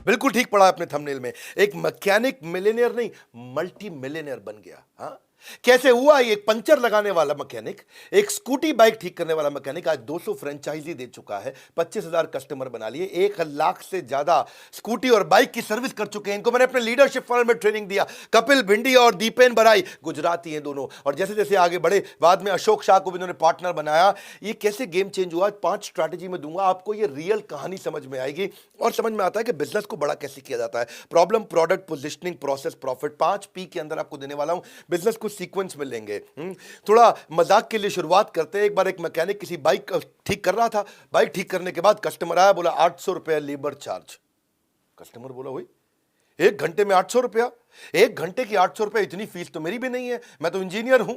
बिल्कुल ठीक पढ़ा आपने थंबनेल में। एक मैकेनिक मिलियनेयर नहीं, मल्टी मिलियनेयर बन गया। हाँ, कैसे हुआ? एक पंचर लगाने वाला मैकेनिक, एक स्कूटी बाइक ठीक करने वाला मैकेनिक आज 200 फ्रेंचाइजी दे चुका है, 25,000 कस्टमर बना लिए, 1 लाख से ज्यादा स्कूटी और बाइक की सर्विस कर चुके हैं। इनको मैंने अपने लीडरशिप फॉरम में ट्रेनिंग दिया। कपिल भिंडी और दीपेन बराई गुजराती हैं दोनों, और जैसे जैसे आगे बढ़े बाद में अशोक शाह को भी इन्होंने पार्टनर बनाया। ये कैसे गेम चेंज हुआ? 5 स्ट्रैटेजी में दूंगा आपको, ये रियल कहानी समझ में आएगी और समझ में आता है कि बिजनेस को बड़ा कैसे किया जाता है। Problem, product, positioning, process, profit, 5 P के अंदर आपको देने वाला हूं। बिजनेस को सीक्वेंस में लेंगे। थोड़ा मजाक के लिए शुरुआत करते हैं। एक बार एक मैकेनिक किसी बाइक ठीक कर रहा था। बाइक ठीक करने के बाद कस्टमर आया, बोला 800 रुपया लेबर चार्ज। कस्टमर बोला वही 1 घंटे में 800 रुपया? 1 घंटे की 800 रुपया, इतनी फीस तो मेरी भी नहीं है, मैं तो इंजीनियर हूं।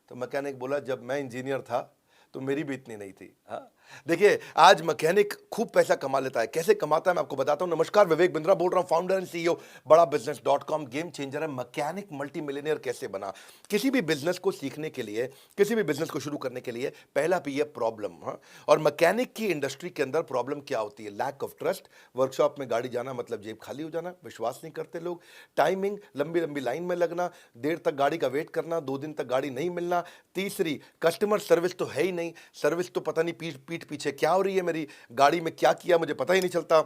तो मैकेनिक बोला जब मैं इंजीनियर था तो मेरी भी इतनी नहीं थी। हाँ, देखिए आज मैकेनिक खूब पैसा कमा लेता है। कैसे कमाता है मैं आपको बताता हूं। नमस्कार, विवेक बिंद्रा बोल रहा हूं, फाउंडर एंड सीईओ बड़ा बिजनेस .com। गेम चेंजर है। मैकेनिक मल्टी मिलियनेयर कैसे बना? किसी भी बिजनेस को सीखने के लिए, किसी भी बिजनेस को शुरू करने के लिए पहला पी है प्रॉब्लम। हाँ, और मैकेनिक की इंडस्ट्री के अंदर प्रॉब्लम क्या होती है? Lack of trust. वर्कशॉप में गाड़ी जाना मतलब जेब खाली हो जाना, विश्वास नहीं करते लोग। टाइमिंग, लंबी लंबी लाइन में लगना, देर तक गाड़ी का वेट करना, 2 दिन तक गाड़ी नहीं मिलना। तीसरी, कस्टमर सर्विस तो है ही नहीं। सर्विस तो पता नहीं पीठ पीछे क्या हो रही है, मेरी गाड़ी में क्या किया मुझे पता ही नहीं चलता।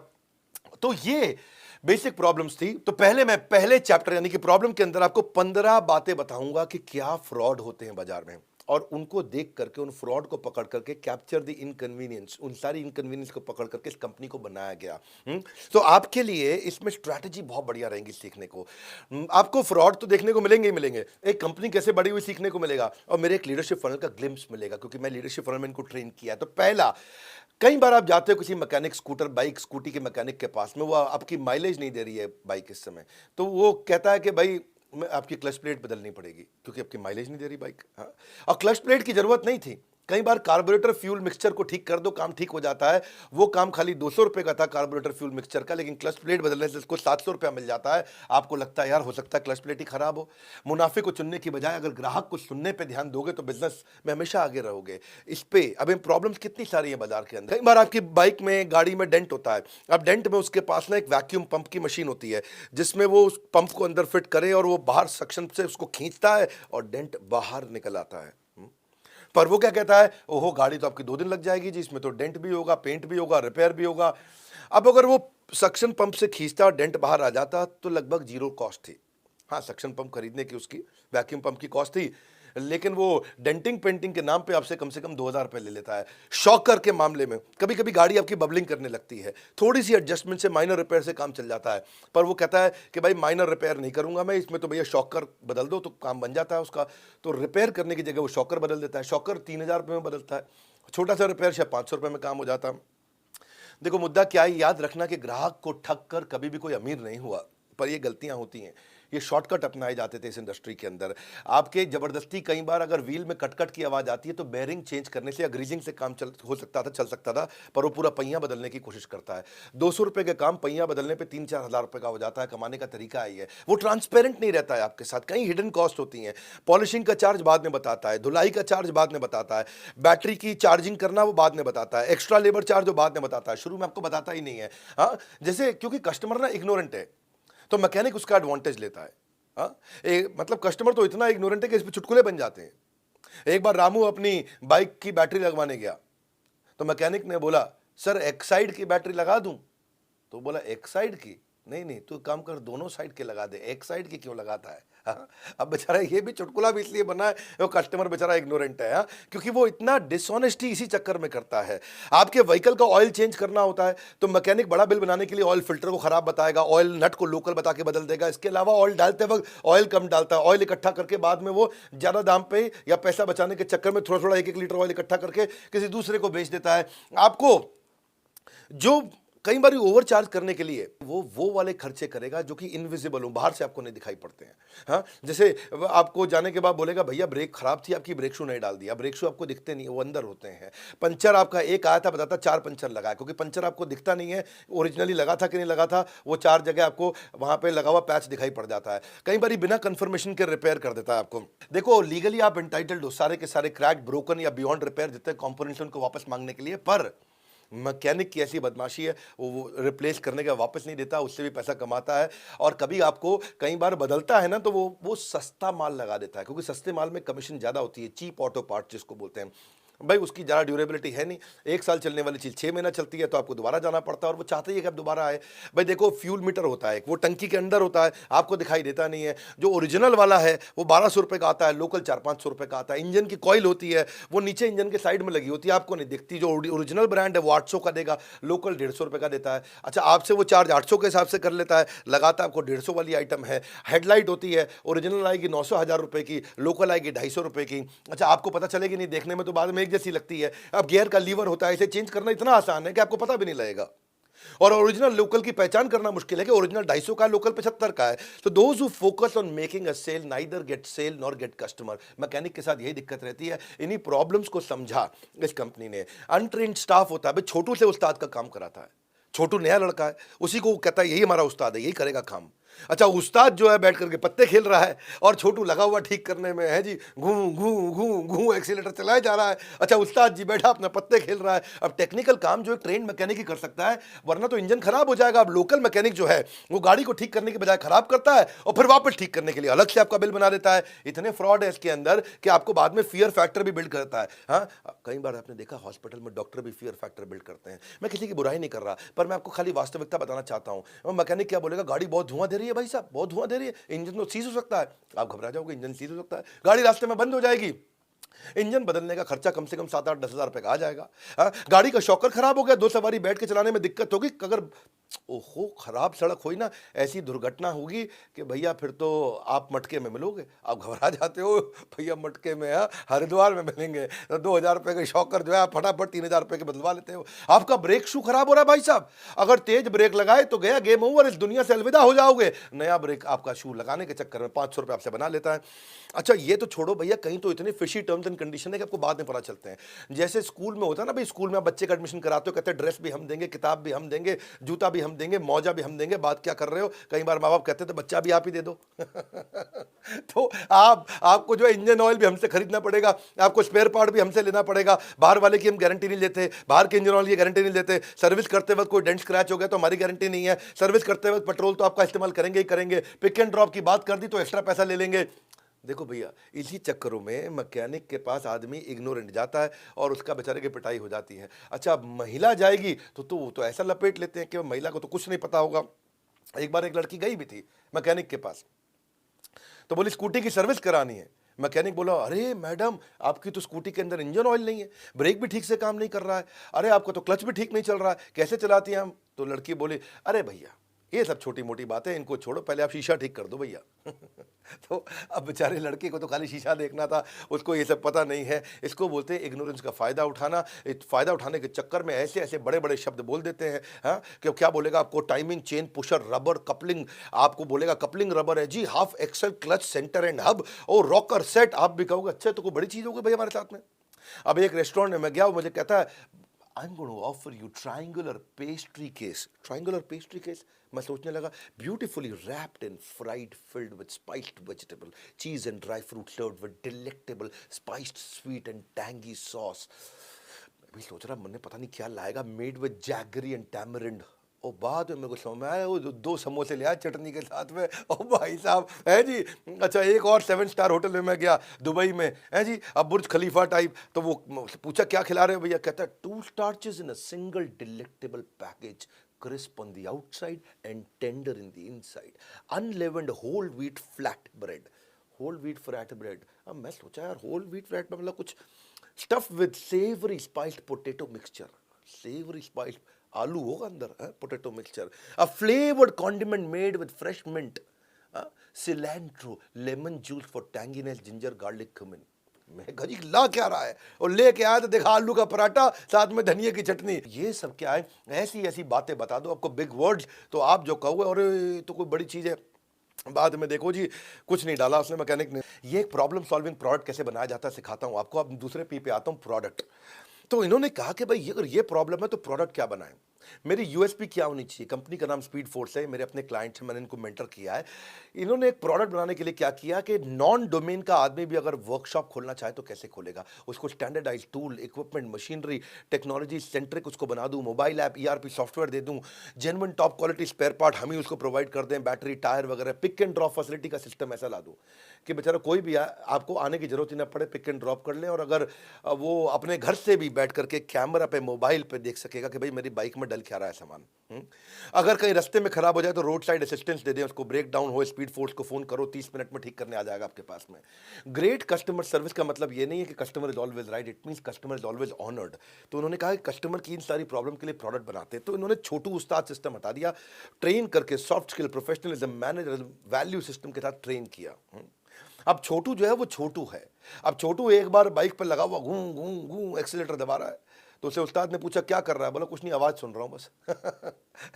तो ये बेसिक प्रॉब्लम्स थी। तो मैं पहले चैप्टर यानी कि प्रॉब्लम के अंदर आपको 15 बातें बताऊंगा कि क्या फ्रॉड होते हैं बाजार में, और उनको देख करके, उन फ्रॉड को पकड़ करके कैप्चर द इनकन्वीनियंस, उन सारी इनकन्वीनियंस को पकड़ करके इस कंपनी को बनाया गया। तो आपके लिए इसमें स्ट्रैटेजी बहुत बढ़िया रहेगी सीखने को। आपको फ्रॉड तो देखने को मिलेंगे ही मिलेंगे, एक कंपनी कैसे बड़ी हुई सीखने को मिलेगा, और मेरे एक लीडरशिप फनल का ग्लिम्स मिलेगा, क्योंकि मैं लीडरशिप फनल में इनको ट्रेन किया है। तो पहला, कई बार आप जाते हो किसी मैकेनिक, स्कूटर बाइक स्कूटी के मैकेनिक के पास में, वो आपकी माइलेज नहीं दे रही है बाइक इस समय, तो वो कहता है कि भाई मैं आपकी क्लच प्लेट बदलनी पड़ेगी क्योंकि आपकी माइलेज नहीं दे रही बाइक। हाँ, और क्लच प्लेट की जरूरत नहीं थी। कई बार कार्बोरेटर फ्यूल मिक्सचर को ठीक कर दो, काम ठीक हो जाता है। वो काम खाली 200 रुपए का था कार्बोरेटर फ्यूल मिक्सचर का, लेकिन क्लच प्लेट बदलने से उसको 700 रुपया मिल जाता है। आपको लगता है यार हो सकता है क्लच प्लेट ही खराब हो। मुनाफे को चुनने की बजाय अगर ग्राहक को सुनने पे ध्यान दोगे तो बिजनेस में हमेशा आगे रहोगे। इस पे अब प्रॉब्लम्स कितनी सारी है बाजार के अंदर। कई बार आपकी बाइक में, गाड़ी में डेंट होता है। अब डेंट में उसके पास ना एक वैक्यूम पंप की मशीन होती है, जिसमें वो उस पंप को अंदर फिट करे और वो बाहर सक्शन से उसको खींचता है और डेंट बाहर निकल आता है। पर वो क्या कहता है, ओहो गाड़ी तो आपकी 2 दिन लग जाएगी जी, इसमें तो डेंट भी होगा, पेंट भी होगा, रिपेयर भी होगा। अब अगर वो सक्शन पंप से खींचता और डेंट बाहर आ जाता तो लगभग 0 कॉस्ट थी। हाँ, सक्शन पंप खरीदने की, उसकी वैक्यूम पंप की कॉस्ट थी, लेकिन वो डेंटिंग पेंटिंग के नाम पे आपसे कम से कम 2,000 रुपए ले लेता है। शॉकर के मामले में कभी कभी गाड़ी आपकी बबलिंग करने लगती है, थोड़ी सी एडजस्टमेंट से, माइनर रिपेयर से काम चल जाता है। पर वो कहता है कि भाई माइनर रिपेयर नहीं करूंगा मैं, इसमें तो भैया शॉकर बदल दो तो काम बन जाता है उसका। तो रिपेयर करने की जगह वो शॉकर बदल देता है। शॉकर 3,000 रुपये में बदलता है, छोटा सा रिपेयर शायद 500 रुपये में काम हो जाता है। देखो मुद्दा क्या है, याद रखना कि ग्राहक को ठग कर कभी भी कोई अमीर नहीं हुआ, पर ये गलतियां होती हैं। ये शॉर्टकट अपनाए जाते थे इस इंडस्ट्री के अंदर। आपके जबरदस्ती, कई बार अगर व्हील में कटकट की आवाज आती है तो बेरिंग चेंज करने से या ग्रीजिंग से काम चल सकता था, पर वो पूरा पहिया बदलने की कोशिश करता है। 200 रुपए के काम पहिया बदलने पे 3-4 हजार रुपए का हो जाता है। कमाने का तरीका आई है, वो ट्रांसपेरेंट नहीं रहता है आपके साथ। कई हिडन कॉस्ट होती हैं। पॉलिशिंग का चार्ज बाद में बताता है, धुलाई का चार्ज बाद में बताता है, बैटरी की चार्जिंग करना वो बाद में बताता है, एक्स्ट्रा लेबर चार्ज वो बाद में बताता है, शुरू में आपको बताता ही नहीं है। हाँ, जैसे क्योंकि कस्टमर ना इग्नोरेंट है, तो मैकेनिक उसका एडवांटेज लेता है। हाँ, मतलब कस्टमर तो इतना इग्नोरेंट है कि इस पे चुटकुले बन जाते हैं। एक बार रामू अपनी बाइक की बैटरी लगवाने गया, तो मैकेनिक ने बोला सर एक साइड की बैटरी लगा दूं? तो बोला एक साइड की? नहीं नहीं, तू काम कर दोनों साइड के लगा दे, एक साइड की क्यों लगाता है? हाँ? अब बेचारा ये भी चुटकुला भी इसलिए बना है, वो कस्टमर बेचारा इग्नोरेंट है। हाँ? क्योंकि वो इतना डिसऑनेस्टी इसी चक्कर में करता है। आपके व्हीकल का ऑयल चेंज करना होता है तो मैकेनिक बड़ा बिल बनाने के लिए ऑयल फिल्टर को खराब बताएगा, ऑयल नट को लोकल बता के बदल देगा। इसके अलावा ऑयल डालते वक्त ऑयल कम डालता है, ऑयल इकट्ठा करके बाद में वो ज्यादा दाम पे या पैसा बचाने के चक्कर में थोड़ा थोड़ा 1-1 लीटर ऑयल इकट्ठा करके किसी दूसरे को बेच देता है। आपको जो कई बार ओवर चार्ज करने के लिए वो वाले खर्चे करेगा जो कि इनविजिबल हो, बाहर से आपको नहीं दिखाई पड़ते हैं। हाँ, जैसे आपको जाने के बाद बोलेगा भैया ब्रेक खराब थी आपकी, ब्रेक शू नहीं डाल दिया। ब्रेक शू आपको दिखते नहीं, वो अंदर होते हैं। पंचर आपका एक आया था, बताता 4 पंचर लगा है, क्योंकि पंचर आपको दिखता नहीं है ओरिजिनली लगा था कि नहीं लगा था। वो 4 जगह आपको वहां पे लगा हुआ पैच दिखाई पड़ जाता है। कई बार बिना कंफर्मेशन के रिपेयर कर देता है आपको। देखो लीगली आप एंटाइटल्ड हो सारे के सारे क्रैक, ब्रोकन या बियॉन्ड रिपेयर जितने कॉम्पोनेंट्स उनको वापस मांगने के लिए, पर मैकेनिक की ऐसी बदमाशी है, वो रिप्लेस करने का वापस नहीं देता, उससे भी पैसा कमाता है। और कभी आपको कई बार बदलता है ना, तो वो सस्ता माल लगा देता है, क्योंकि सस्ते माल में कमीशन ज़्यादा होती है, चीप ऑटो पार्ट जिसको बोलते हैं। भाई उसकी ज़्यादा ड्यूरेबिलिटी है नहीं, 1 साल चलने वाली चीज़ 6 महीना चलती है, तो आपको दोबारा जाना पड़ता है, और वो चाहते ही है कि आप दोबारा आए। भाई देखो, फ्यूल मीटर होता है, वो टंकी के अंदर होता है, आपको दिखाई देता नहीं है। जो ओरिजिनल वाला है वो 1200 रुपये का आता है, लोकल 400-500 रुपये का आता है। इंजन की कॉइल होती है, वो नीचे इंजन के साइड में लगी होती है, आपको नहीं दिखती। जो ओरिजिनल ब्रांड है वो 800 का देगा, लोकल 150 रुपये का देता है। अच्छा, आपसे वो चार्ज 800 के हिसाब से कर लेता है, लगाता है आपको 150 वाली आइटम है। हेडलाइट होती है, ओरिजिनल आएगी 900-1000 रुपये की, लोकल आएगी 250 रुपये की। अच्छा, आपको पता चलेगी नहीं, देखने में तो बाद में एक जैसी लगती है। अब गियर का लीवर होता है, इसे चेंज करना इतना आसान है कि आपको पता भी नहीं लगेगा। और ओरिजिनल लोकल की पहचान करना मुश्किल है कि ओरिजिनल 250 का है, लोकल 75 का है। तो those who focus on making a sale neither get sale nor get customer. Mechanic के साथ यही दिक्कत रहती है। इन्हीं प्रॉब्लम्स को समझा इस कंपनी ने। अनट्रेन्ड स्टाफ होता है, भाई छोटू से उस्ताद का काम कराता है। छोटू नया लड़का है, उसी को कहता है यही हमारा उस्ताद है, यही करेगा काम। अच्छा, उस्ताद जो है बैठ करके पत्ते खेल रहा है, और छोटू लगा हुआ ठीक करने में है जी, घू घू घू घू एक्सीलेटर चलाया जा रहा है। अच्छा, उस्ताद जी बैठा अपना पत्ते खेल रहा है। अब टेक्निकल काम जो एक ट्रेन मैकेनिक ही कर सकता है, वरना तो इंजन खराब हो जाएगा। अब लोकल मैकेनिक जो है वो गाड़ी को ठीक करने के बजाय खराब करता है, और फिर वापस ठीक करने के लिए अलग से आपका बिल बना देता है। इतने फ्रॉड है इसके अंदर कि आपको बाद में फियर फैक्टर भी बिल्ड करता है। हाँ, कई बार आपने देखा हॉस्पिटल में डॉक्टर भी फियर फैक्टर बिल्ड करते हैं। मैं किसी की बुराई नहीं कर रहा, पर मैं आपको खाली वास्तविकता बताना चाहता हूँ। मैकेनिक क्या बोलेगा, गाड़ी बहुत धुआं दे रही है भाई साहब, बहुत धुआं दे रही है, इंजन तो सीज हो सकता है। आप घबरा जाओगे, इंजन सीज हो सकता है, गाड़ी रास्ते में बंद हो जाएगी। इंजन बदलने का खर्चा कम से कम 7-8-10 हज़ार रुपए का आ जाएगा। हाँ, गाड़ी का शॉकर खराब हो गया, 2 सवारी बैठ के चलाने में दिक्कत होगी। अगर ओहो खराब सड़क हुई ना, ऐसी दुर्घटना होगी कि भैया फिर तो आप मटके में मिलोगे। आप घबरा जाते हो, भैया मटके में है, हरिद्वार में मिलेंगे। तो 2,000 रुपये का शॉकर जो है आप फटाफट 3,000 रुपये के बदलवा लेते हो। आपका ब्रेक शू खराब हो रहा है भाई साहब, अगर तेज ब्रेक लगाए तो गया गेम ओवर, इस दुनिया से अलविदा हो जाओगे। नया ब्रेक आपका शू लगाने के चक्कर में 500 रुपये आपसे बना लेता है। अच्छा, ये तो छोड़ो भैया, कहीं तो इतने फिशी टर्म्स एंड कंडीशन है कि आपको बाद में पता चलते हैं। जैसे स्कूल में होता है ना भाई, स्कूल में आप बच्चे का एडमिशन कराते हो, कहते हैं ड्रेस भी हम देंगे, किताब भी हम देंगे, जूता भी हम देंगे, मौजा भी हम देंगे। बात क्या कर रहे हो, कई बार माँ बाप कहते थे बच्चा भी आप ही दे दो। तो आपको जो है इंजन ऑयल भी हमसे खरीदना पड़ेगा, आपको स्पेयर पार्ट भी हमसे लेना पड़ेगा। बाहर वाले की हम गारंटी नहीं लेते, बाहर के इंजन ऑयल की गारंटी नहीं लेते। सर्विस करते वक्त कोई डेंट स्क्रैच हो गया तो हमारी गारंटी नहीं है। सर्विस करते वक्त पेट्रोल तो आपका इस्तेमाल करेंगे ही करेंगे। पिक एंड ड्रॉप की बात कर दी तो एक्स्ट्रा पैसा ले लेंगे। देखो भैया, इसी चक्करों में मैकेनिक के पास आदमी इग्नोरेंट जाता है और उसका बेचारे की पिटाई हो जाती है। अच्छा, अब महिला जाएगी तो वो तो ऐसा लपेट लेते हैं कि महिला को तो कुछ नहीं पता होगा। एक बार एक लड़की गई भी थी मैकेनिक के पास, तो बोली स्कूटी की सर्विस करानी है। मैकेनिक बोला, अरे मैडम आपकी तो स्कूटी के अंदर इंजन ऑयल नहीं है, ब्रेक भी ठीक से काम नहीं कर रहा है, अरे आपका तो क्लच भी ठीक नहीं चल रहा है, कैसे चलाती हैं हम? तो लड़की बोली, अरे भैया ये सब छोटी मोटी बातें, इनको छोड़ो, पहले आप शीशा ठीक कर दो भैया। तो अब बेचारे लड़के को तो खाली शीशा देखना था, उसको ये सब पता नहीं है। इसको बोलते हैं इग्नोरेंस का फ़ायदा उठाना। फ़ायदा उठाने के चक्कर में ऐसे ऐसे बड़े बड़े शब्द बोल देते हैं। हाँ, कि क्या बोलेगा आपको, timing chain pusher rubber coupling, आपको बोलेगा कपलिंग रबर है जी, half axle clutch centre and hub और रॉकर सेट। आप भी कहोगे अच्छा तो कोई बड़ी चीज़ होगी भाई हमारे साथ में। अब एक रेस्टोरेंट में मैं गया, मुझे कहता है I'm going to offer you triangular pastry case. Triangular pastry case? मैं सोचने लगा, beautifully wrapped and fried, filled with spiced vegetable, cheese and dry fruit, served with delectable spiced, sweet and tangy sauce. मैं भी सोच रहा, मैंने पता नहीं क्या लाएगा, made with jaggery and tamarind. और बाद में मेरे को समझ में आया, वो 2 समोसे ले आया चटनी के साथ में। ओ भाई साहब है जी। अच्छा, एक और 7 स्टार होटल में मैं गया दुबई में, है जी, अब बुर्ज खलीफा टाइप। तो वो पूछा क्या खिला रहे हो भैया, कहता है 2 starches in a single delectable package, crisp on the outside and tender in the inside, unleavened whole wheat flat bread. whole wheat flat bread। अब मैं सोचा यार whole wheat flat में मतलब कुछ stuffed with savory spiced potato mixture, savory spiced आलू होगा अंदर, potato mixture, a flavoured condiment made with fresh mint, cilantro, lemon juice for tanginess, ginger garlic cumin. मैं गजी ला क्या रहा है, और लेके आया तो देखा आलू का पराठा साथ में धनिया की चटनी। ये सब क्या है, ऐसी ऐसी बातें बता दो आपको, बिग वर्ड्स, तो आप जो कहोगे और तो कोई बड़ी चीज़ है, बाद में देखो जी कुछ नहीं डाला उसने मैकेनिक ने। ये एक प्रॉब्लम सॉल्विंग प्रोडक्ट कैसे बनाया जाता है सिखाता हूँ आपको। अब दूसरे पी पे आता हूँ, प्रोडक्ट। तो इन्होंने कहा कि भाई अगर ये प्रॉब्लम है तो प्रोडक्ट क्या बनाएं। मेरी यूएसपी क्या होनी चाहिए? कंपनी का नाम स्पीड फोर्स है, मेरे अपने क्लाइंट्स हैं, मैंने इनको मेंटर किया है। इन्होंने एक प्रोडक्ट बनाने के लिए क्या किया कि नॉन डोमेन का आदमी भी अगर वर्कशॉप खोलना चाहे तो कैसे खोलेगा? उसको standardised tool, equipment, machinery, technology centric उसको बना दूँ, मोबाइल ऐप, ईआरपी सॉफ्टवेयर दे दूँ, genuine top quality spare part हम ही उसको प्रोवाइड कर दें, बैटरी, टायर वगैरह, पिक एंड ड्रॉप फैसिलिटी का सिस्टम ऐसा ला दूँ कि बेचारा कोई भी आए, आपको आने की जरूरत ही ना पड़े, पिक एंड ड्रॉप कर ले और अगर वो अपने घर से भी बैठ करके कैमरा पे, मोबाइल पे देख सकेगा कि भाई मेरी बाइक में डल क्या रहा है सामान। अगर कहीं रास्ते में खराब हो जाए तो रोड साइड असिस्टेंस दे दें उसको, ब्रेक डाउन हो, स्पीड फोर्स को फोन करो, 30 मिनट में ठीक करने आ जाएगा आपके पास में। ग्रेट कस्टमर सर्विस का मतलब ये नहीं है कि customer is always right, it means customer is always honoured. तो उन्होंने कहा कि कस्टमर की इन सारी प्रॉब्लम के लिए प्रोडक्ट बनाते हैं, तो इन्होंने छोटू उस्ताद सिस्टम हटा दिया, ट्रेन करके soft skill, professionalism, manager, value system के साथ ट्रेन किया। अब छोटू जो है वो छोटू है। अब छोटू एक बार बाइक पर लगा हुआ घूं घूं घूं एक्सीलेटर दबा रहा है, तो उसे उस्ताद ने पूछा क्या कर रहा है? बोला कुछ नहीं, आवाज सुन रहा हूं बस।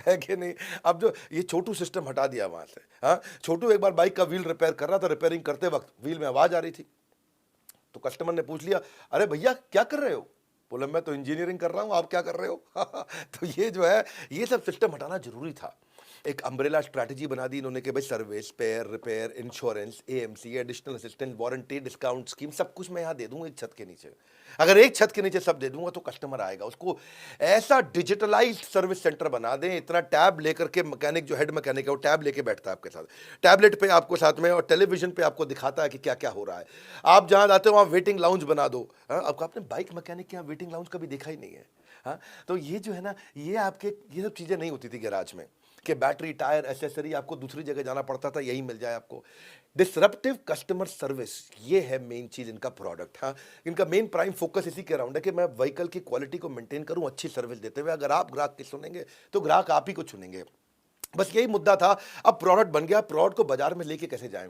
है कि नहीं? अब जो ये छोटू सिस्टम हटा दिया वहां से। हाँ, छोटू एक बार बाइक का व्हील रिपेयर कर रहा था, रिपेयरिंग करते वक्त व्हील में आवाज आ रही थी, तो कस्टमर ने पूछ लिया, अरे भैया क्या कर रहे हो? बोला मैं तो इंजीनियरिंग कर रहा हूं, आप क्या कर रहे हो? तो ये जो है ये सब सिस्टम हटाना जरूरी था। एक अम्ब्रेला स्ट्रैटेजी बना दी इन्होंने कि भाई service, spare, repair, insurance, AMC, additional assistance, warranty, discount scheme, सब कुछ मैं यहाँ दे दूंगा एक छत के नीचे। अगर एक छत के नीचे सब दे दूंगा तो कस्टमर आएगा। उसको ऐसा डिजिटलाइज्ड सर्विस सेंटर बना दें, इतना टैब लेकर के मैकेनिक जो हेड मैकेनिक है वो टैब लेके बैठता है आपके साथ, टैबलेट पे आपको साथ में और टेलीविजन पे आपको दिखाता है कि क्या क्या हो रहा है। आप जहाँ जाते हो वहाँ वेटिंग लाउंज बना दो। हाँ, आपको आपने बाइक मैकेनिक के यहाँ वेटिंग लाउंज कभी देखा ही नहीं है। हाँ, तो ये जो है ना, ये आपके ये सब चीज़ें नहीं होती थी गैराज में कि बैटरी, टायर, एसेसरी आपको दूसरी जगह जाना पड़ता था, यही मिल जाए आपको। डिसरप्टिव कस्टमर सर्विस, ये है मेन चीज इनका प्रोडक्ट। हाँ, इनका मेन प्राइम फोकस इसी के अराउंड है कि मैं व्हीकल की क्वालिटी को मेंटेन करूं अच्छी सर्विस देते हुए। अगर आप ग्राहक की सुनेंगे तो ग्राहक आप ही को चुनेंगे, बस यही मुद्दा था। अब प्रोडक्ट बन गया, प्रोडक्ट को बाजार में लेके कैसे जाएं,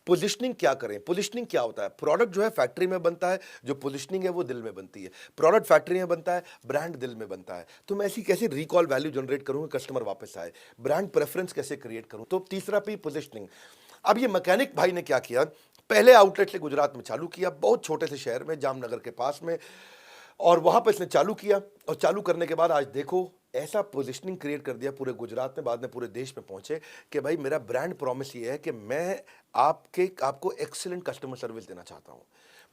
पोजिशनिंग क्या करें। पोजिशनिंग क्या होता है? प्रोडक्ट जो है फैक्ट्री में बनता है, जो पोजिशनिंग है वो दिल में बनती है। प्रोडक्ट फैक्ट्री में बनता है, ब्रांड दिल में बनता है। तो मैं ऐसी कैसे रिकॉल वैल्यू जनरेट करूं, कस्टमर वापस आए, ब्रांड प्रेफरेंस कैसे क्रिएट करूं। तो तीसरा पी पोजिशनिंग। अब ये मैकेनिक भाई ने क्या किया, पहले आउटलेट से गुजरात में चालू किया, बहुत छोटे से शहर में, जामनगर के पास में, और वहां पर इसने चालू किया। और चालू करने के बाद आज देखो ऐसा पोजीशनिंग क्रिएट कर दिया पूरे गुजरात में, बाद में पूरे देश में पहुंचे कि भाई मेरा ब्रांड प्रॉमिस ये है कि मैं आपको एक्सीलेंट कस्टमर सर्विस देना चाहता हूं।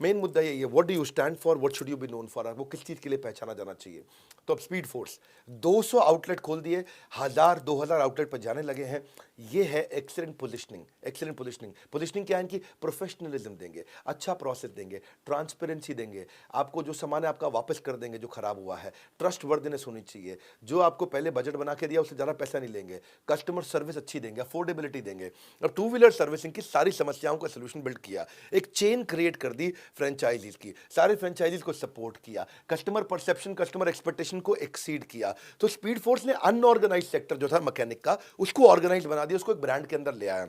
मेन मुद्दा यही है, what do you stand for, what should you be known for, वो किस चीज़ के लिए पहचाना जाना चाहिए। तो अब स्पीड फोर्स 200 आउटलेट खोल दिए, 1000-2000 आउटलेट पर जाने लगे हैं। ये है excellent positioning. Excellent positioning, positioning क्या है इनकी? प्रोफेशनलिज्म देंगे, अच्छा प्रोसेस देंगे, ट्रांसपेरेंसी देंगे, आपको जो सामान है आपका वापस कर देंगे जो खराब हुआ है, ट्रस्ट वर्दिनेस होनी चाहिए, जो आपको पहले बजट बना के दिया उससे ज़्यादा पैसा नहीं लेंगे, कस्टमर सर्विस अच्छी देंगे, अफोर्डेबिलिटी देंगे, और टू व्हीलर सर्विसिंग की सारी समस्याओं का सोल्यूशन बिल्ड किया। एक चेन क्रिएट कर दी फ्रेंचाइजीज की, सारे फ्रेंचाइजीज को सपोर्ट किया, कस्टमर परसेप्शन, कस्टमर एक्सपेक्टेशन को एक्सीड किया। तो स्पीड फोर्स ने अनऑर्गेनाइज सेक्टर जो था मैकेनिक का, उसको ऑर्गेनाइज बना दिया, उसको एक ब्रांड के अंदर ले आया।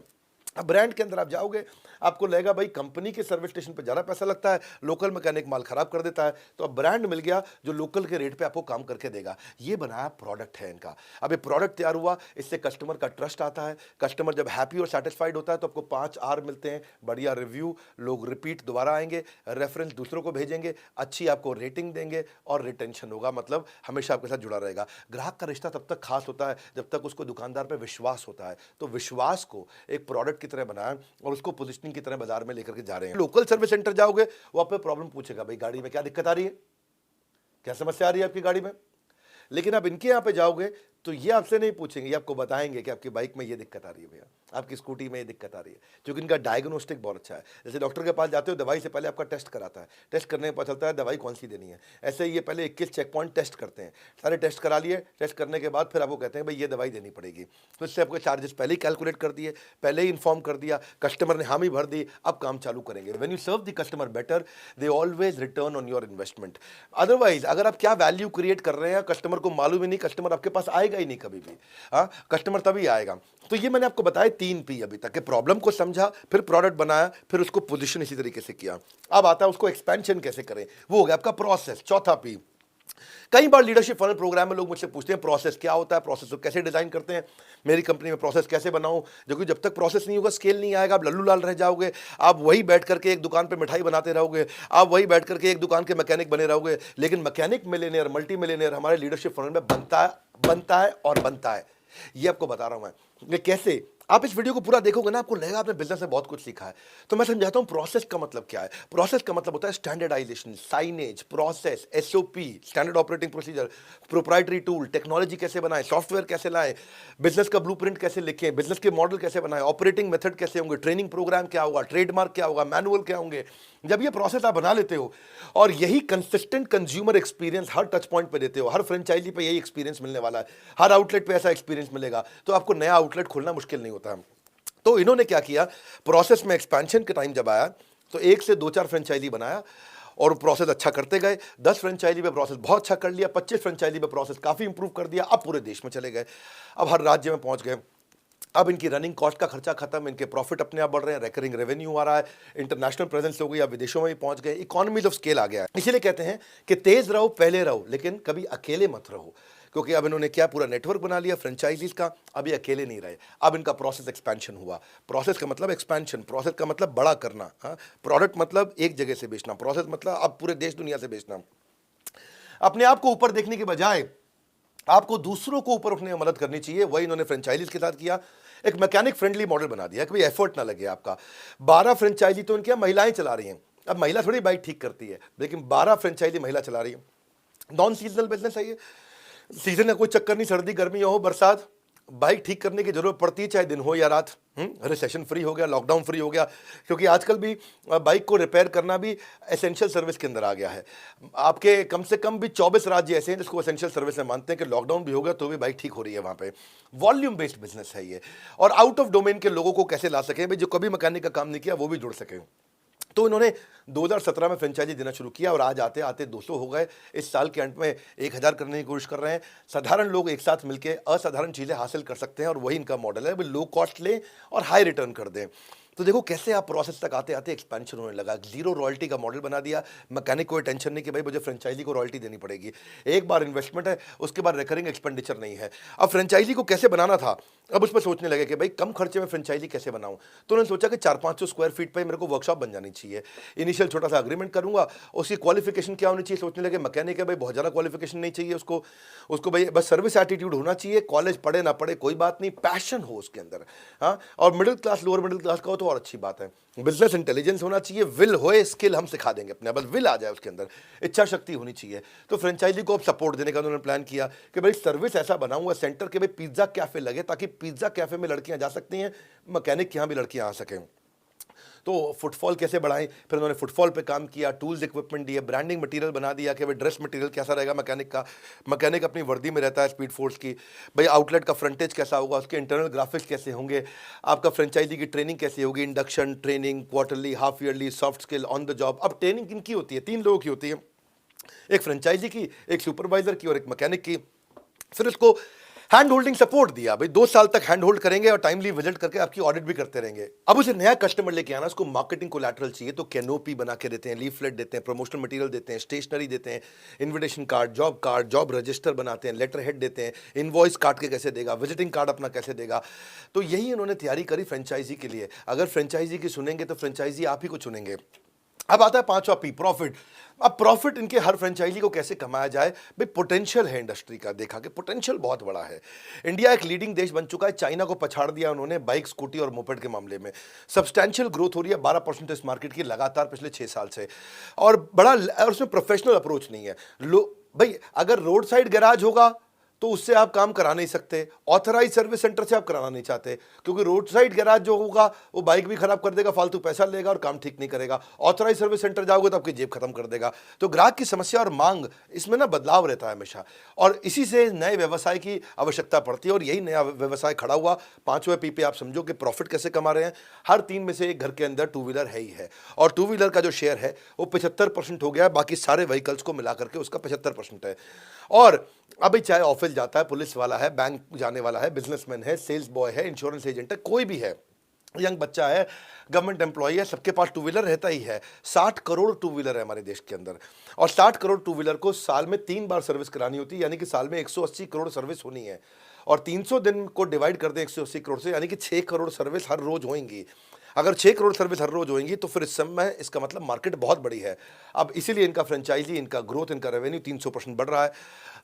अब ब्रांड के अंदर आप जाओगे, आपको लगेगा भाई कंपनी के सर्विस स्टेशन पे ज़्यादा पैसा लगता है, लोकल मैकेनिक माल खराब कर देता है। तो अब ब्रांड मिल गया जो लोकल के रेट पे आपको काम करके देगा। ये बनाया प्रोडक्ट है इनका। अब ये प्रोडक्ट तैयार हुआ, इससे कस्टमर का ट्रस्ट आता है। कस्टमर जब हैप्पी और सेटिस्फाइड होता है तो आपको 5 आर मिलते हैं, बढ़िया रिव्यू, लोग रिपीट दोबारा आएंगे, रेफरेंस दूसरों को भेजेंगे, अच्छी आपको रेटिंग देंगे और रिटेंशन होगा, मतलब हमेशा आपके साथ जुड़ा रहेगा। ग्राहक का रिश्ता तब तक खास होता है जब तक उसको दुकानदार पर विश्वास होता है। तो विश्वास को एक प्रोडक्ट की तरह बनाया और उसको पोजीशनिंग की तरह बाजार में लेकर के जा रहे हैं। लोकल सर्विस सेंटर जाओगे, वो आप पे प्रॉब्लम पूछेगा, भाई गाड़ी में क्या दिक्कत आ रही है, क्या समस्या आ रही है आपकी गाड़ी में। लेकिन आप इनके यहां पे जाओगे तो ये आपसे नहीं पूछेंगे, ये आपको बताएंगे कि आपकी बाइक में ये दिक्कत आ रही है भैया, आपकी स्कूटी में ये दिक्कत आ रही है, क्योंकि इनका डायग्नोस्टिक बहुत अच्छा है। जैसे डॉक्टर के पास जाते हो, दवाई से पहले आपका टेस्ट कराता है, टेस्ट करने में पता चलता है दवाई कौन सी देनी है। ऐसे ही ये पहले 21 चेक पॉइंट टेस्ट करते हैं, सारे टेस्ट करा लिए, टेस्ट करने के बाद फिर आपको कहते हैं भाई ये दवाई देनी पड़ेगी। तो इससे आपको चार्जेस पहले ही कैलकुलेट कर दिए, पहले ही इन्फॉर्म कर दिया, कस्टमर ने हामी भर दी, अब काम चालू करेंगे। When you serve the customer better, they always return on your investment. Otherwise अगर आप क्या वैल्यू क्रिएट कर रहे हैं कस्टमर को मालूम ही नहीं, कस्टमर आपके पास आएगा ही नहीं कभी भी। हाँ, कस्टमर तभी आएगा। तो ये मैंने आपको बताया 3 पी अभी तक, प्रॉब्लम को समझा, फिर प्रोडक्ट बनाया, फिर उसको पोजीशन इसी तरीके से किया। अब आता है उसको एक्सपेंशन कैसे करें, वो हो गया आपका प्रोसेस, चौथा पी। कई बार लीडरशिप फनल प्रोग्राम में लोग मुझसे पूछते हैं प्रोसेस क्या होता है, प्रोसेस को कैसे डिजाइन करते हैं, मेरी कंपनी में प्रोसेस कैसे बनाऊं। क्योंकि जब तक प्रोसेस नहीं होगा स्केल नहीं आएगा, आप लल्लू लाल रह जाओगे। आप वही बैठ करके एक दुकान पे मिठाई बनाते रहोगे, आप वही बैठ करके एक दुकान के मैकेनिक बने रहोगे। लेकिन मैकेनिक मिलियनेयर, मल्टी मिलियनेयर हमारे लीडरशिप फनल में बनता है और बनता है। ये आपको बता रहा हूं मैं कि कैसे। आप इस वीडियो को पूरा देखोगे ना, आपको लगेगा आपने बिजनेस में बहुत कुछ सीखा है। तो मैं समझाता हूं प्रोसेस का मतलब क्या है। प्रोसेस का मतलब होता है standardisation, signage, process, SOP, standard operating procedure, proprietary tool, technology कैसे बनाएं, सॉफ्टवेयर कैसे लाएं, बिजनेस का ब्लूप्रिंट कैसे लिखें, बिजनेस के मॉडल कैसे बनाएं, ऑपरेटिंग मेथड कैसे होंगे, ट्रेनिंग प्रोग्राम क्या होगा, ट्रेडमार्क क्या होगा, मैनुअल क्या होंगे। जब ये प्रोसेस आप बना लेते हो और यही कंसिस्टेंट कंज्यूमर एक्सपीरियंस हर टच पॉइंट पे देते हो, हर फ्रेंचाइजी पे यही एक्सपीरियंस मिलने वाला है, हर आउटलेट पे ऐसा एक्सपीरियंस मिलेगा, तो आपको नया आउटलेट खोलना मुश्किल नहीं होता है। तो इन्होंने क्या किया, प्रोसेस में एक्सपेंशन के टाइम जब आया तो एक से दो चार फ्रेंचाइजी बनाया और प्रोसेस अच्छा करते गए। 10 फ्रेंचाइजी पे प्रोसेस बहुत अच्छा कर लिया, 25 फ्रेंचाइजी पे प्रोसेस काफ़ी इंप्रूव कर दिया। अब पूरे देश में चले गए, अब हर राज्य में पहुंच गए। अब इनकी रनिंग कॉस्ट का खर्चा खत्म, इनके प्रॉफिट अपने आप बढ़ रहे हैं, रेकरिंग रेवेन्यू आ रहा है, इंटरनेशनल प्रेजेंस हो गई, अब विदेशों में भी पहुंच गए, इकोनॉमीज ऑफ स्केल आ गया है। इसीलिए कहते हैं कि तेज रहो, पहले रहो, लेकिन कभी अकेले मत रहो। क्योंकि अब इन्होंने क्या पूरा नेटवर्क बना लिया फ्रेंचाइजीज का, अभी अकेले नहीं रहे। अब इनका प्रोसेस एक्सपेंशन हुआ। प्रोसेस का मतलब एक्सपेंशन, प्रोसेस का मतलब बड़ा करना। हाँ, प्रोडक्ट मतलब एक जगह से बेचना, प्रोसेस मतलब अब पूरे देश दुनिया से बेचना। अपने आप को ऊपर देखने के बजाय आपको दूसरों को ऊपर उठने में मदद करनी चाहिए। वही इन्होंने फ्रेंचाइजीज के साथ किया। एक मैकेनिक फ्रेंडली मॉडल बना दिया कि भाई एफर्ट ना लगे आपका। 12 फ्रेंचाइजी तो इनके महिलाएं चला रही हैं। अब महिला थोड़ी बाइक ठीक करती है, लेकिन 12 फ्रेंचाइजी महिला चला रही है। नॉन सीजनल बिजनेस है ये, सीजन का कोई चक्कर नहीं, सर्दी गर्मी हो बरसात, बाइक ठीक करने की जरूरत पड़ती है, चाहे दिन हो या रात। रिसेशन फ्री हो गया, लॉकडाउन फ्री हो गया, क्योंकि आजकल भी बाइक को रिपेयर करना भी एसेंशियल सर्विस के अंदर आ गया है। आपके कम से कम भी 24 राज्य ऐसे हैं जिसको एसेंशियल सर्विस में मानते हैं कि लॉकडाउन भी हो गया तो भी बाइक ठीक हो रही है वहाँ पे। वॉल्यूम बेस्ड बिजनेस है ये। और आउट ऑफ डोमेन के लोगों को कैसे ला सके भाई, जो कभी मैकेनिक का काम नहीं किया वो भी जुड़ सके। तो इन्होंने 2017 में फ्रेंचाइजी देना शुरू किया और आज आते आते 200 हो गए। इस साल के अंत में 1000 करने की कोशिश कर रहे हैं। साधारण लोग एक साथ मिलकर असाधारण चीज़ें हासिल कर सकते हैं और वही इनका मॉडल है, वो लो कॉस्ट लें और हाई रिटर्न कर दें। तो देखो कैसे आप प्रोसेस तक आते आते एक्सपेंशन होने लगा। जीरो रॉयल्टी का मॉडल बना दिया। मैकेनिक को टेंशन नहीं कि भाई मुझे फ्रेंचाइजी को रॉयल्टी देनी पड़ेगी, एक बार इन्वेस्टमेंट है, उसके बाद रिकरिंग एक्सपेंडिचर नहीं है। अब फ्रेंचाइजी को कैसे बनाना था, अब उसमें सोचने लगे कि भाई कम खर्चे में फ्रेंचाइजी कैसे बनाऊं। तो उन्होंने सोचा कि 400-500 स्क्वायर फीट पे मेरे को वर्कशॉप बन जानी चाहिए। इनिशियल छोटा सा अग्रीमेंट करूंगा, उसकी क्वालिफिकेशन क्या होनी चाहिए, सोचने लगे मैकेनिक है भाई बहुत ज़्यादा क्वालिफिकेशन नहीं चाहिए उसको, उसको भाई बस सर्विस एटीट्यूड होना चाहिए, कॉलेज पढ़े ना पढ़े कोई बात नहीं, पैशन हो उसके अंदर। हाँ, और middle class lower middle class का हो तो और अच्छी बात है। बिजनेस इंटेलिजेंस होना चाहिए, विल होए, स्किल हम सिखा देंगे अपने, बस विल आ जाए उसके अंदर, इच्छा शक्ति होनी चाहिए। तो फ्रेंचाइजी को अब सपोर्ट देने का उन्होंने प्लान किया कि भाई सर्विस ऐसा बनाऊंगा सेंटर के भाई पिज्जा कैफे लगे, ताकि पिज्जा कैफे में लड़कियां जा सकती हैं, मैकेनिक के यहाँ भी लड़कियां आ सकें। तो फुटफॉल कैसे बढ़ाएं, फिर उन्होंने फुटफॉल पे काम किया, टूल्स इक्विपमेंट दिए, ब्रांडिंग मटेरियल बना दिया कि भाई ड्रेस मटेरियल कैसा रहेगा मैकेनिक का। मैकेनिक अपनी वर्दी में रहता है स्पीड फोर्स की, भाई आउटलेट का फ्रंटेज कैसा होगा, उसके इंटरनल ग्राफिक्स कैसे होंगे, आपका फ्रेंचाइजी की ट्रेनिंग कैसे होगी, induction training, quarterly, half yearly, soft skill, on the job. अब ट्रेनिंग किनकी होती है, 3 लोगों की होती है, एक फ्रेंचाइजी की, एक सुपरवाइजर की और एक मैकेनिक की। फिर उसको हैंड होल्डिंग सपोर्ट दिया, भाई 2 साल तक हैंड होल्ड करेंगे और टाइमली विजिट करके आपकी ऑडिट भी करते रहेंगे। अब उसे नया कस्टमर लेके आना, उसको मार्केटिंग कोलैटरल चाहिए, तो कैनोपी बना के देते हैं, लीफलेट देते हैं, प्रमोशनल मटेरियल देते हैं, स्टेशनरी देते हैं, इन्विटेशन कार्ड, जॉब रजिस्टर बनाते हैं, लेटर हेड देते हैं, इनवॉइस काट के कैसे देगा, विजिटिंग कार्ड अपना कैसे देगा। तो यही उन्होंने तैयारी करी फ्रेंचाइजी के लिए। अगर फ्रेंचाइजी की सुनेंगे तो फ्रेंचाइजी आप ही को चुनेंगे। अब आता है 5वां पी, प्रॉफिट। अब प्रॉफिट इनके हर फ्रेंचाइजी को कैसे कमाया जाए, भाई पोटेंशियल है इंडस्ट्री का, देखा कि पोटेंशियल बहुत बड़ा है। इंडिया एक लीडिंग देश बन चुका है, चाइना को पछाड़ दिया उन्होंने बाइक, स्कूटी और मोपेड के मामले में। सब्सटैंशियल ग्रोथ हो रही है 12% इस मार्केट की लगातार पिछले 6 साल से, और और उसमें प्रोफेशनल अप्रोच नहीं है। भाई अगर रोड साइड गैराज होगा तो उससे आप काम करा नहीं सकते, ऑथराइज सर्विस सेंटर से आप कराना नहीं चाहते, क्योंकि रोड साइड गैराज जो होगा वो बाइक भी खराब कर देगा, फालतू पैसा लेगा और काम ठीक नहीं करेगा। ऑथराइज सर्विस सेंटर जाओगे तो आपकी जेब खत्म कर देगा। तो ग्राहक की समस्या और मांग, इसमें ना बदलाव रहता है हमेशा, और इसी से नए व्यवसाय की आवश्यकता पड़ती है। और यही नया व्यवसाय खड़ा हुआ। 5वें पी पे आप समझो कि प्रॉफिट कैसे कमा रहे हैं। हर 3 में से एक घर के अंदर 2 व्हीलर है ही है, और 2 व्हीलर का जो शेयर है वो 75% हो गया है, बाकी सारे व्हीकल्स को मिलाकर के उसका 75% है। और अभी चाहे ऑफिस जाता है, पुलिस वाला है, बैंक जाने वाला है, बिजनेसमैन है, सेल्स बॉय है, इंश्योरेंस एजेंट है, कोई भी है, यंग बच्चा है, गवर्नमेंट एम्प्लॉय है, सबके पास टू व्हीलर रहता ही है। 60 करोड़ टू व्हीलर है हमारे देश के अंदर, और 60 करोड़ टू व्हीलर को साल में 3 बार सर्विस करानी होती है, यानी कि साल में 180 करोड़ सर्विस होनी है। और 300 दिन को डिवाइड कर दें 180 करोड़ से, यानी कि 6 करोड़ सर्विस हर रोज होंगी। अगर 6 करोड़ सर्विस हर रोज होंगी तो फिर इस समय इसका मतलब मार्केट बहुत बड़ी है। अब इसीलिए इनका फ्रेंचाइजी, इनका ग्रोथ, इनका रेवेन्यू 300% बढ़ रहा है,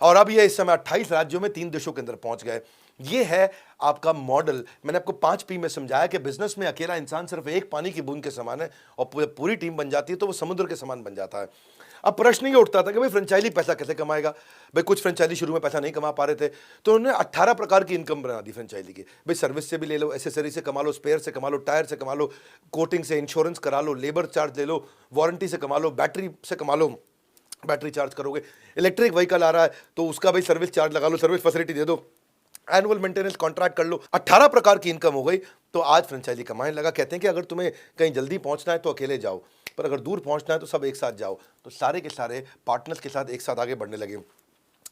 और अब ये इस समय 28 राज्यों में 3 देशों के अंदर पहुंच गए। ये है आपका मॉडल। मैंने आपको 5 P में समझाया कि बिजनेस में अकेला इंसान सिर्फ एक पानी की बूंद के समान है, और पूरी टीम बन जाती है तो वो समुद्र के समान बन जाता है। अब प्रश्न ये उठता था कि भाई फ्रेंचाइजी पैसा कैसे कमाएगा। भाई कुछ फ्रेंचाइजी शुरू में पैसा नहीं कमा पा रहे थे, तो उन्होंने 18 प्रकार की इनकम बना दी फ्रेंचाइजी की। भाई सर्विस से भी ले लो, एसेसरी से कमा लो, स्पेयर से कमा लो, टायर से कमा लो, कोटिंग से, इंश्योरेंस करा लो, लेबर चार्ज ले लो, वारंटी से कमा लो, बैटरी से कमा लो, बैटरी चार्ज करोगे, इलेक्ट्रिक व्हीकल आ रहा है तो उसका भाई सर्विस चार्ज लगा लो, सर्विस फैसिलिटी दे दो, एनुअल मेंटेनेंस कॉन्ट्रैक्ट कर लो। 18 प्रकार की इनकम हो गई। तो आज फ्रेंचाइजी कमाने लगा। कहते हैं कि अगर तुम्हें कहीं जल्दी पहुंचना है तो अकेले जाओ, पर अगर दूर पहुंचना है तो सब एक साथ जाओ। तो सारे के सारे पार्टनर्स के साथ एक साथ आगे बढ़ने लगे।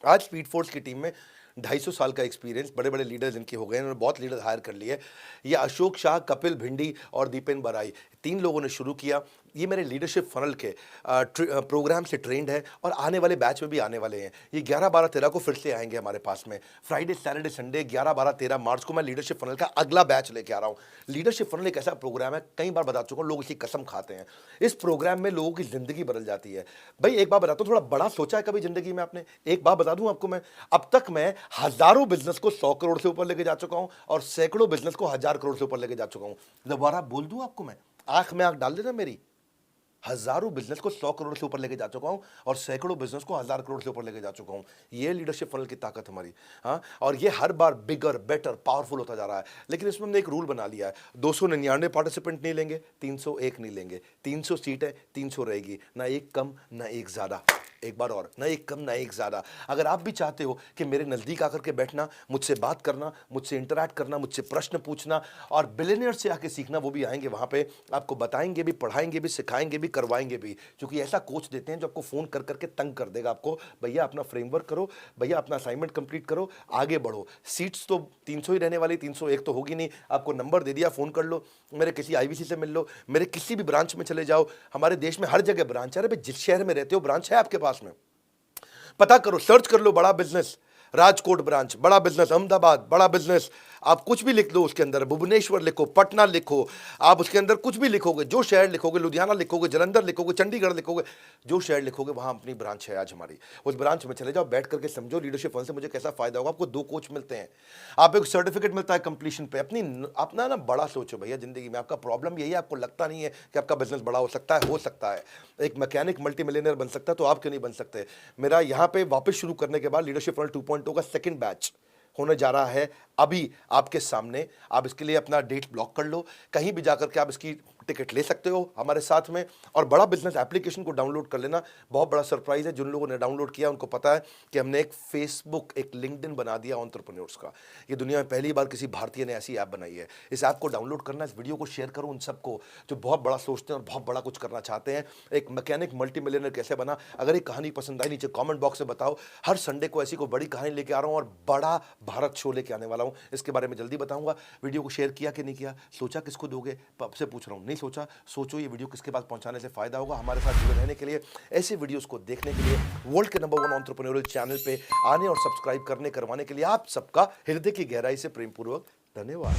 आज स्पीड फोर्स की टीम में 250 साल का एक्सपीरियंस, बड़े बड़े लीडर्स इनके हो गए, इन्होंने बहुत लीडर हायर कर लिए। ये अशोक शाह, कपिल भिंडी और दीपेन बराई, 3 लोगों ने शुरू किया। ये मेरे लीडरशिप फनल के प्रोग्राम से ट्रेंड है, और आने वाले बैच में भी आने वाले हैं। ये 11, 12, 13 को फिर से आएंगे हमारे पास में। फ्राइडे, सैटरडे, संडे 11, 12, 13 मार्च को मैं लीडरशिप फनल का अगला बैच लेके आ रहा हूँ। लीडरशिप फनल एक ऐसा प्रोग्राम है, कई बार बता चुका हूँ, लोग इसकी कसम खाते हैं। इस प्रोग्राम में लोगों की जिंदगी बदल जाती है। भाई एक बात बताता हूँ, थोड़ा बड़ा सोचा है कभी जिंदगी में आपने? एक बात बता दूं आपको मैं, अब तक मैं हजारों बिजनेस को 100 करोड़ से ऊपर लेके जा चुका हूं, और सैकड़ों बिजनेस को 1000 करोड़ से ऊपर लेके जा चुका हूं। दोबारा बोल दूं आपको मैं, आंख में आंख डाल देना मेरी, हजारों बिजनेस को 100 करोड़ से ऊपर लेके जा चुका हूं, और सैकड़ों बिजनेस को 1000 करोड़ से ऊपर लेके जा चुका हूं। ये लीडरशिप फनल की ताकत हमारी। हाँ, और ये हर बार बिगर, बेटर, पावरफुल होता जा रहा है। लेकिन इसमें हमने एक रूल बना लिया है, 299 पार्टिसिपेंट नहीं लेंगे, 301 नहीं लेंगे। 300 सीट है, 300 रहेगी, ना एक कम ना एक ज्यादा। एक बार और, ना एक कम ना एक ज्यादा। अगर आप भी चाहते हो कि मेरे नजदीक आकर के बैठना, मुझसे बात करना, मुझसे इंटरैक्ट करना, मुझसे प्रश्न पूछना, और बिलियनियर से आके सीखना, वो भी आएंगे वहां पे, आपको बताएंगे भी, पढ़ाएंगे भी, सिखाएंगे भी, करवाएंगे भी। क्योंकि ऐसा कोच देते हैं जो आपको फोन कर करके तंग कर देगा आपको, भैया अपना फ्रेमवर्क करो, भैया अपना असाइनमेंट कंप्लीट करो, आगे बढ़ो। सीट्स तो 300 ही रहने वाली, 301 तो होगी नहीं। आपको नंबर दे दिया, फोन कर लो, मेरे किसी IVC से मिल लो, मेरे किसी भी ब्रांच में चले जाओ। हमारे देश में हर जगह ब्रांच है। अरे भाई, जिस शहर में रहते हो ब्रांच है आपके पास में, पता करो, सर्च कर लो, बड़ा बिजनेस राजकोट ब्रांच, बड़ा बिजनेस अहमदाबाद, बड़ा बिजनेस, आप कुछ भी लिख दो उसके अंदर, भुवनेश्वर लिखो, पटना लिखो, आप उसके अंदर कुछ भी लिखोगे, जो शहर लिखोगे, लुधियाना लिखोगे, जलंधर लिखोगे, चंडीगढ़ लिखोगे, जो शहर लिखोगे वहां अपनी ब्रांच है आज हमारी। उस ब्रांच में चले जाओ, बैठ करके समझो लीडरशिप फन से मुझे कैसा फायदा होगा। आपको 2 कोच मिलते हैं, आप एक सर्टिफिकेट मिलता है कंप्लीशन पे। अपना ना बड़ा सोचो भैया जिंदगी में। आपका प्रॉब्लम यही है, आपको लगता नहीं है कि आपका बिजनेस बड़ा हो सकता है। हो सकता है, एक मैकेनिक मल्टी मिलियनर बन सकता है, तो आप क्यों नहीं बन सकते? मेरा यहाँ पे वापस शुरू करने के बाद लीडरशिप फनल 2.0 का सेकंड बैच होने जा रहा है अभी आपके सामने। आप इसके लिए अपना डेट ब्लॉक कर लो, कहीं भी जाकर के आप इसकी टिकट ले सकते हो हमारे साथ में। और बड़ा बिजनेस एप्लीकेशन को डाउनलोड कर लेना। बहुत बड़ा सरप्राइज है, जिन लोगों ने डाउनलोड किया उनको पता है कि हमने एक फेसबुक, एक लिंक्डइन बना दिया एंटरप्रेन्योर्स का। ये दुनिया में पहली बार किसी भारतीय ने ऐसी ऐप बनाई है। इस ऐप को डाउनलोड करना, इस वीडियो को शेयर करो उन सबको जो बहुत बड़ा सोचते हैं और बहुत बड़ा कुछ करना चाहते हैं। एक मैकेनिक मल्टी मिलियनर कैसे बना? अगर एक कहानी पसंद आई, नीचे कॉमेंट बॉक्स में बताओ। हर संडे को ऐसी कोई बड़ी कहानी लेके आ रहा हूँ, और बड़ा भारत शो लेके आने वाला हूँ। इसके बारे में जल्दी बताऊंगा। वीडियो को शेयर किया कि नहीं किया? सोचा किसको दोगे? आपसे पूछ रहा हूँ, नहीं सोचा? सोचो ये वीडियो किसके पास पहुंचाने से फायदा होगा। हमारे साथ जुड़े रहने के लिए, ऐसे वीडियोस को देखने के लिए, वर्ल्ड के नंबर 1 एंटरप्रेन्योरियल चैनल पे आने और सब्सक्राइब करवाने के लिए आप सबका हृदय की गहराई से प्रेमपूर्वक धन्यवाद।